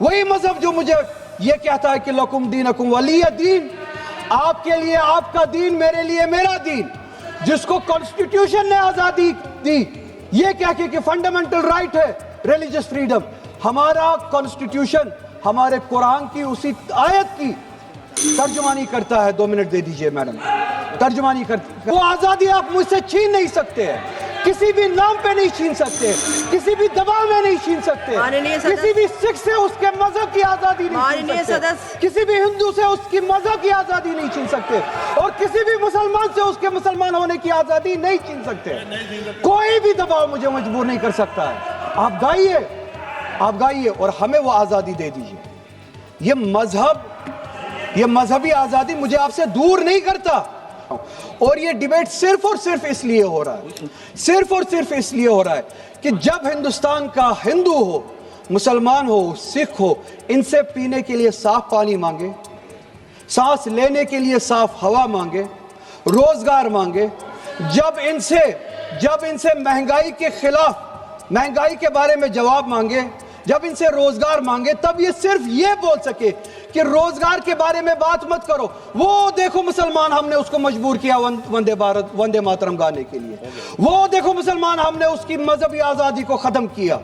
वही मजहब जो मुझे ये कहता है कि लकुम दीनकुम वलिय दीन, आपके लिए आपका दीन, मेरे लिए मेरा दीन, जिसको कॉन्स्टिट्यूशन ने आजादी दी, ये कह के कि फंडामेंटल राइट है रिलीजियस फ्रीडम। हमारा कॉन्स्टिट्यूशन हमारे कुरान की उसी आयत की तर्जुमानी करता है। 2 मिनट दे दीजिए मैडम, तर्जुमानी करती। वो आजादी आप मुझसे छीन नहीं सकते हैं, किसी भी नाम पे नहीं छीन सकते, किसी भी दबाव में नहीं छीन सकते, किसी भी सिख से उसके मजहब की आजादी नहीं छीन सकते, किसी भी हिंदू से उसकी मजहब की आजादी नहीं छीन सकते, और किसी भी मुसलमान से उसके मुसलमान होने की आजादी नहीं छीन सकते। कोई भी दबाव मुझे मजबूर नहीं कर सकता है। आप गाइए, आप गाइए और हमें वो आजादी दे दीजिए। ये मजहब, ये मजहबी आजादी मुझे आपसे दूर नहीं करता। और ये डिबेट सिर्फ और सिर्फ इसलिए हो रहा है, सिर्फ और सिर्फ इसलिए हो रहा है कि जब हिंदुस्तान का हिंदू हो, मुसलमान हो, सिख हो, इनसे पीने के लिए साफ पानी मांगे, सांस लेने के लिए साफ हवा मांगे, रोजगार मांगे, जब इनसे महंगाई के खिलाफ, महंगाई के बारे में जवाब मांगे, जब इनसे रोजगार मांगे, तब ये सिर्फ ये बोल सके कि रोजगार के बारे में बात मत करो। वो देखो मुसलमान, हमने उसको मजबूर किया वंदे भारत, वंदे मातरम गाने के लिए। वो देखो मुसलमान, हमने उसकी मजहबी आजादी को खत्म किया।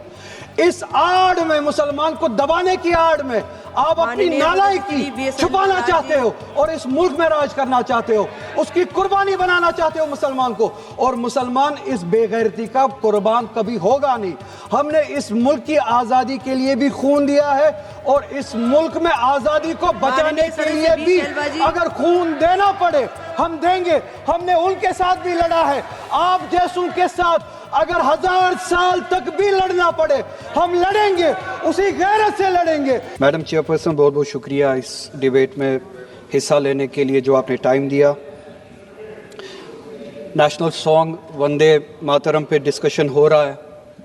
इस आड़ में, मुसलमान को दबाने की आड़ में आप अपनी नालायकी छुपाना चाहते हो और इस मुल्क में राज करना चाहते हो, उसकी कुर्बानी बनाना चाहते हो मुसलमान को। और मुसलमान इस बेगैरती का कुर्बान कभी होगा नहीं। हमने इस मुल्क की आजादी के लिए भी खून दिया है और इस मुल्क में आजादी को बचाने के लिए भी अगर खून देना पड़े हम देंगे। हमने उनके साथ भी लड़ा है, आप जैसों के साथ अगर 1000 साल तक भी लड़ना पड़े हम लड़ेंगे, उसी गैरत से लड़ेंगे। मैडम चेयरपर्सन, बहुत बहुत शुक्रिया इस डिबेट में हिस्सा लेने के लिए जो आपने टाइम दिया। नेशनल सॉन्ग वंदे मातरम पे डिस्कशन हो रहा है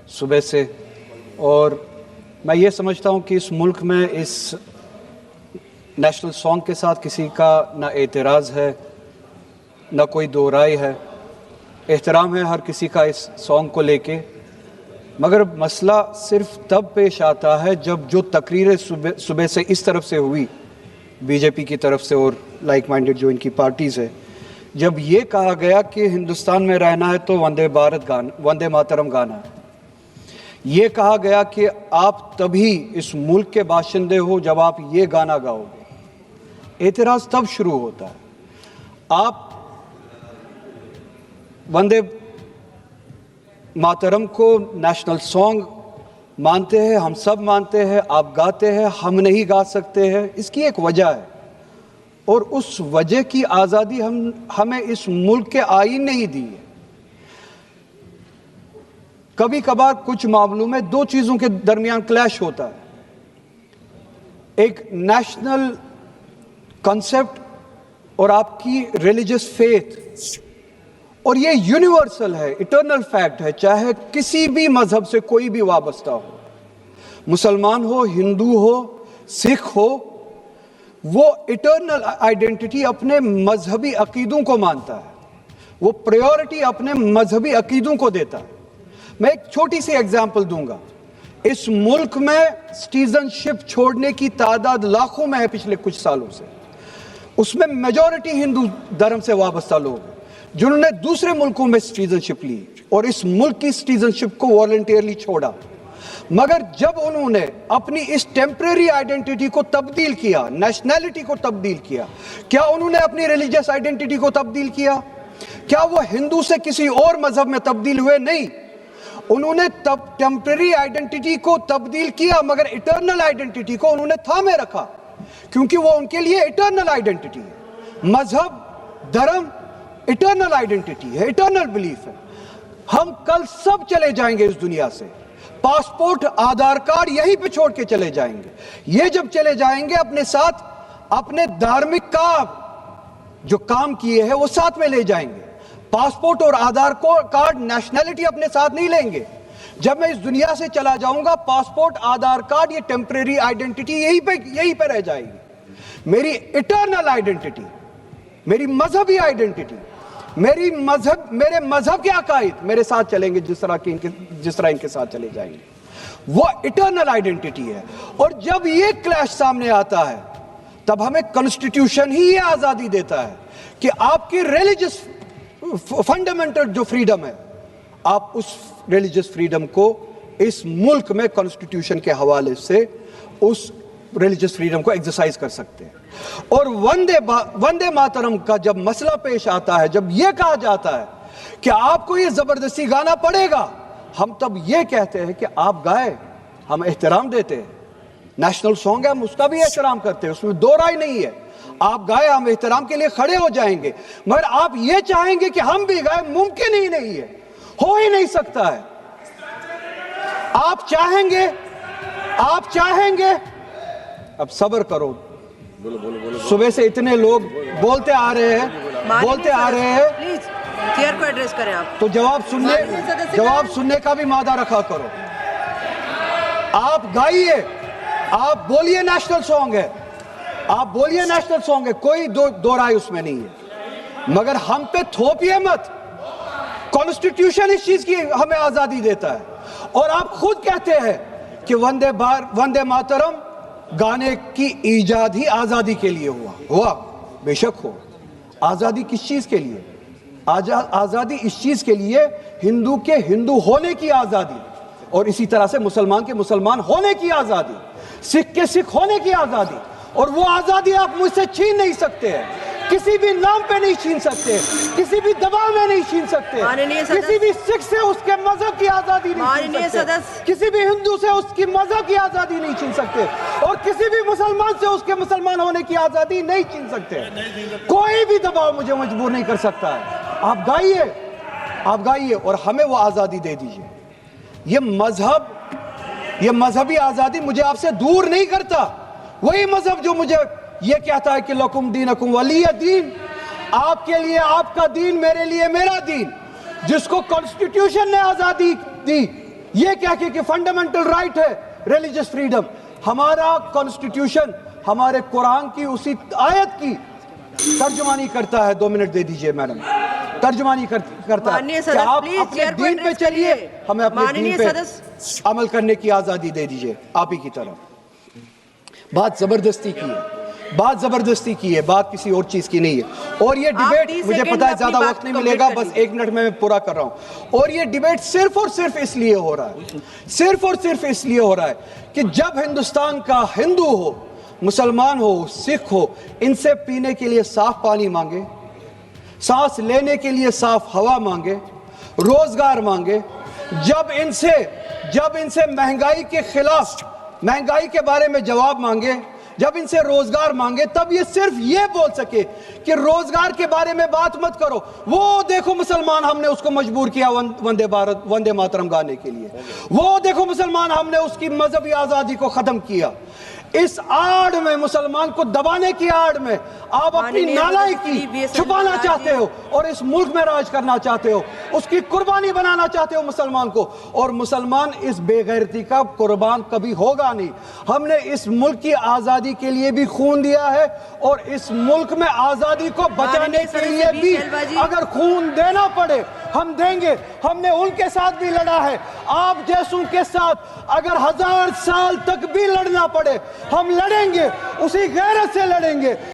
सुबह से, और मैं ये समझता हूँ कि इस मुल्क में इस नेशनल सॉन्ग के साथ किसी का ना एतराज़ है, ना कोई दो राय है। एहतराम है हर किसी का इस सॉन्ग को लेके, मगर मसला सिर्फ तब पेश आता है जब जो तकरीरें सुबह से इस तरफ से हुई, बीजेपी की तरफ से और लाइक माइंडेड जो इनकी पार्टीज़ है, जब ये कहा गया कि हिंदुस्तान में रहना है तो वंदे भारत गाना, वंदे मातरम गाना है। ये कहा गया कि आप तभी इस मुल्क के बाशिंदे हो जब आप ये गाना गाओगे। एतराज़ तब शुरू होता है। आप वंदे मातरम को नेशनल सॉन्ग मानते हैं, हम सब मानते हैं, आप गाते हैं, हम नहीं गा सकते हैं। इसकी एक वजह है और उस वजह की आज़ादी हमें इस मुल्क के आईन ने ही दी है। कभी कभार कुछ मामलों में दो चीज़ों के दरमियान क्लैश होता है, एक नेशनल कॉन्सेप्ट और आपकी रिलीजियस फेथ, और ये यूनिवर्सल है, इटर्नल फैक्ट है, चाहे किसी भी मजहब से कोई भी वाबस्ता हो, मुसलमान हो, हिंदू हो, सिख हो, वो इटर्नल आइडेंटिटी अपने मजहबी अकीदों को मानता है, वो प्रायोरिटी अपने मजहबी अकीदों को देता है। मैं एक छोटी सी एग्जांपल दूंगा। इस मुल्क में सिटीजनशिप छोड़ने की तादाद लाखों में है पिछले कुछ सालों से, उसमें मेजॉरिटी हिंदू धर्म से वाबस्ता लोग हैं जिन्होंने दूसरे मुल्कों में सिटीजनशिप ली और इस मुल्क की सिटीजनशिप को वॉलंटियरली छोड़ा। मगर जब उन्होंने अपनी इस टेम्परेरी आइडेंटिटी को तब्दील किया, नेशनैलिटी को तब्दील किया, क्या उन्होंने अपनी रिलीजियस आइडेंटिटी को तब्दील किया? क्या वो हिंदू से किसी और मजहब में तब्दील हुए? नहीं, उन्होंने तब टेम्परेरी आइडेंटिटी को तब्दील किया, मगर इटर्नल आइडेंटिटी को उन्होंने थामे रखा, क्योंकि वो उनके लिए इटर्नल आइडेंटिटी है। मजहब, धर्म इटर्नल आइडेंटिटी है, इटर्नल बिलीफ है। हम कल सब चले जाएंगे इस दुनिया से, पासपोर्ट, आधार कार्ड यहीं पे छोड़ के चले जाएंगे। ये जब चले जाएंगे अपने साथ अपने धार्मिक का जो काम किए हैं वो साथ में ले जाएंगे। पासपोर्ट और आधार कार्ड, नेशनैलिटी अपने साथ नहीं लेंगे। जब मैं इस दुनिया से चला जाऊंगा, पासपोर्ट, आधार कार्ड, ये टेम्परेरी आइडेंटिटी यहीं पे रह जाएगी। मेरी इटर्नल आइडेंटिटी, मेरी मजहबी आइडेंटिटी, मेरे मजहब के अकायद मेरे साथ चलेंगे जिस तरह इनके साथ चले जाएंगे। وہ اٹرنل آئیڈینٹی ہے. اور جب یہ کلیش سامنے آتا ہے تب ہمیں کانسٹیٹیوشن ہی یہ آزادی دیتا ہے کہ آپ کی ریلیجس فنڈامنٹل جو فریڈم ہے آپ اس ریلیجس فریڈم کو اس ملک میں کانسٹیٹیوشن کے حوالے سے اس ریلیجس فریڈم کو ایکسرسائز کر سکتے ہیں. اور وندے ماترم کا جب مسئلہ پیش آتا ہے, جب یہ کہا جاتا ہے کہ آپ کو یہ زبردستی گانا پڑے گا, ہم تب یہ کہتے ہیں کہ آپ گائے, ہم احترام دیتے ہیں. نیشنل سانگ ہے, ہم اس کا بھی احترام کرتے ہیں, اس میں دو رائے نہیں ہے. آپ گائے, ہم احترام کے لیے کھڑے ہو جائیں گے. مگر آپ یہ چاہیں گے کہ ہم بھی گائے, ممکن ہی نہیں ہے, ہو ہی نہیں سکتا ہے. آپ چاہیں گے اب صبر کرو. صبح سے اتنے لوگ بولتے آ رہے ہیں پلیز چیئر کو ایڈریس کریں آپ. تو جواب سننے کا بھی مادہ رکھا کرو. آپ گائیے, آپ بولیے نیشنل سانگ ہے, آپ بولیے نیشنل سانگ ہے, کوئی دو رائے اس میں نہیں ہے. مگر ہم پہ تھوپیے مت. کانسٹیٹیوشن اس چیز کی ہمیں آزادی دیتا ہے. اور آپ خود کہتے ہیں کہ وندے ماترم گانے کی ایجاد ہی آزادی کے لیے ہوا. بے شک ہو. آزادی کس چیز کے لیے؟ آزادی اس چیز کے لیے ہندو کے ہندو ہونے کی آزادی, اور اسی طرح سے مسلمان کے مسلمان ہونے کی آزادی, سکھ کے سکھ ہونے کی آزادی. اور وہ آزادی آپ مجھ سے چھین نہیں سکتے ہیں, کسی بھی نام پہ نہیں چھین سکتے, کسی بھی دباؤ میں نہیں چھین سکتے, کسی بھی سکھ سے اس کے مذہب کی آزادی نہیں چھین سکتے, کسی بھی ہندو سے اس کی مذہب کی آزادی نہیں چھین سکتے, اور کسی بھی مسلمان سے اس کے مسلمان ہونے کی آزادی نہیں چھین سکتے. کوئی بھی دباؤ مجھے مجبور نہیں کر سکتا ہے. آپ گائیے اور ہمیں وہ آزادی دے دیجیے. یہ مذہبی آزادی مجھے آپ سے دور نہیں کرتا. وہی مذہب جو مجھے یہ کہتا ہے کہ لکم دینکم ولی دین, آپ کے لیے آپ کا دین, میرے لیے میرا دین, جس کو کانسٹیٹیوشن نے آزادی دی یہ کہہ کے کہ فنڈامنٹل رائٹ ہے ریلیجس فریڈم. ہمارا کانسٹیٹیوشن ہمارے قرآن کی اسی آیت کی ترجمانی کرتا ہے. 2 منٹ دے دیجئے میڈم. ترجمانی کرتا ہے کہ آپ اپنے دین پہ چلیے, ہمیں اپنے دین پہ عمل کرنے کی آزادی دے دیجئے. آپ ہی کی طرف بات زبردستی کی ہے, بات کسی اور چیز کی نہیں ہے. اور یہ ڈیبیٹ مجھے پتا ہے زیادہ وقت نہیں ملے گا, بس 1 منٹ میں پورا کر رہا ہوں. اور یہ ڈیبیٹ صرف اور صرف اس لیے ہو رہا ہے کہ جب ہندوستان کا ہندو ہو, مسلمان ہو, سکھ ہو, ان سے پینے کے لیے صاف پانی مانگے, سانس لینے کے لیے صاف ہوا مانگے, روزگار مانگے, جب ان سے مہنگائی کے خلاف, مہنگائی کے بارے میں جواب مانگے, جب ان سے روزگار مانگے, تب یہ صرف یہ بول سکے کہ روزگار کے بارے میں بات مت کرو. وہ دیکھو مسلمان, ہم نے اس کو مجبور کیا وندے ماترم گانے کے لیے. وہ دیکھو مسلمان, ہم نے اس کی مذہبی آزادی کو ختم کیا. اس آڑ میں, مسلمان کو دبانے کی آڑ میں آپ اپنی نالائکی چھپانا چاہتے ہو اور اس ملک میں راج کرنا چاہتے ہو, اس کی قربانی بنانا چاہتے ہو مسلمان کو. اور مسلمان اس بے غیرتی کا قربان کبھی ہوگا نہیں. ہم نے اس ملک کی آزادی کے لیے بھی خون دیا ہے, اور اس ملک میں آزادی کو بچانے کے لیے بھی اگر خون دینا پڑے ہم دیں گے. ہم نے ان کے ساتھ بھی لڑا ہے, آپ جیسوں کے ساتھ اگر 1000 سال تک بھی لڑنا پڑے ہم لڑیں گے, اسی غیرت سے لڑیں گے.